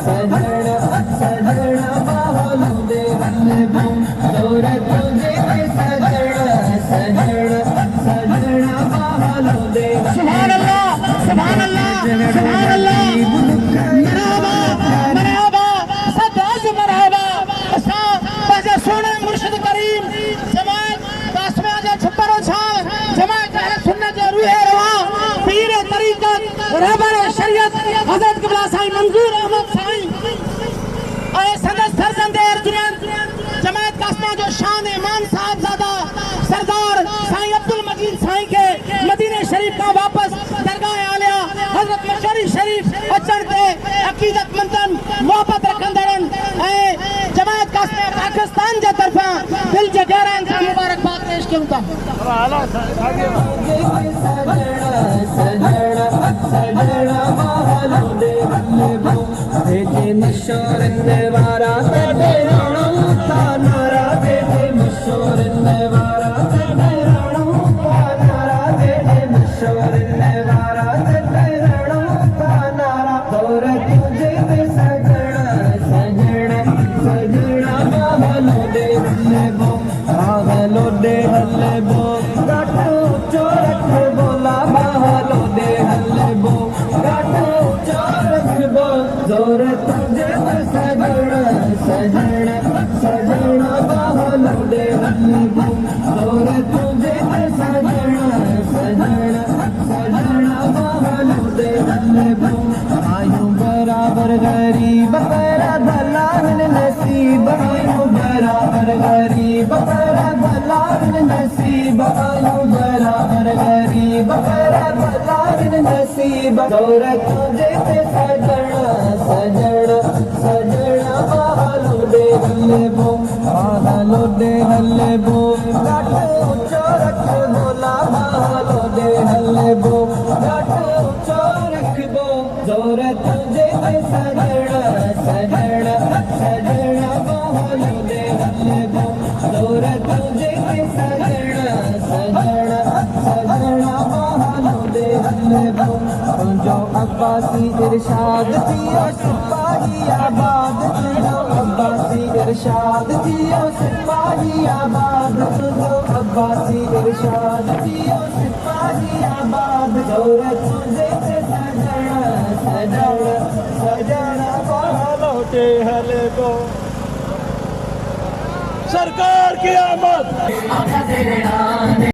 सजड़ा सजड़ा बाहों दे हल्ले बो जोर तुझे सजड़ा सजड़ा सजड़ा बाहों दे सुभान अल्लाह सुभान अल्लाह सुभान अल्लाह मरहबा मरहबा सदाज मरहबा असा बाजा सोने मुर्शिद करीम जमात कासमे आजा छप्पर छा जमात अहले सुन्नत रूह रवा पीर तरीकत रहबर शरीयत हजरत क़िबला साईं मंजूर अहमद साईं आए सदस्य सरजंद अर्जुमन जमात कासमा जो शान इमाम साहबजादा सरदार साईं अब्दुल मजीद साईं के मदीने शरीफ का वापस दरगाह आलिया हजरत मशरी शरीफ अचण के अकीदत मंदन मोहब्बत रखंदड़न जमात कासमा पाकिस्तान जे तरफा दिल जे गहराइन सां मुबारकबाद पेश कयूं था। सजड़ा सजड़ा बाहों दे हल्ले बो भेजे मशोर वारा तेरे राणो का नारा भेजे मशोर वारा तेरे राणो का नारा भेजे मशोर वारा तेरे राणो का नारा दौर तुझे सजड़ा सजड़ा सजड़ा बाहों दे हल्ले बो बाहों दे हल्ले बो गाटो चोरख बोला बाहों दे हल्ले बो गाटो चोरख बो जोर तुझे सजड़ा सजड़ा सजड़ा बाहों दे हल्ले बो जोर तुझे सजड़ा सजड़ा सजड़ा बाहों दे हल्ले बो आयूं बराबर गरीब तेरा दलाल नसीब आयूं बराबर गरीब तेरा दलाल नसीब आयूं बराबर गरीब तेरा दलाल नसीब दौर तुझे सजड़ा सजड़ा सजड़ा बाहों दे हल्ले बो बाहों दे हल्ले बो गाटो चोरख बोला बाहों दे हल्ले बो गाटो चोरख बो जोर तुझे सजड़ा सजड़ा सजड़ा बाहों दे हल्ले बो जोर तुझे सजड़ा सजड़ा सजड़ा बाहों दे हल्ले बो जो अब्बासी इरशाद थियो सिपाही आबाद जो अब्बासी इरशाद थियो सिपाही आबाद जो अब्बासी इरशाद थियो सिपाही आबाद जोर तुझे सजड़ा सजड़ा सजड़ा बाहों दे हल्ले बो सरकार की आमद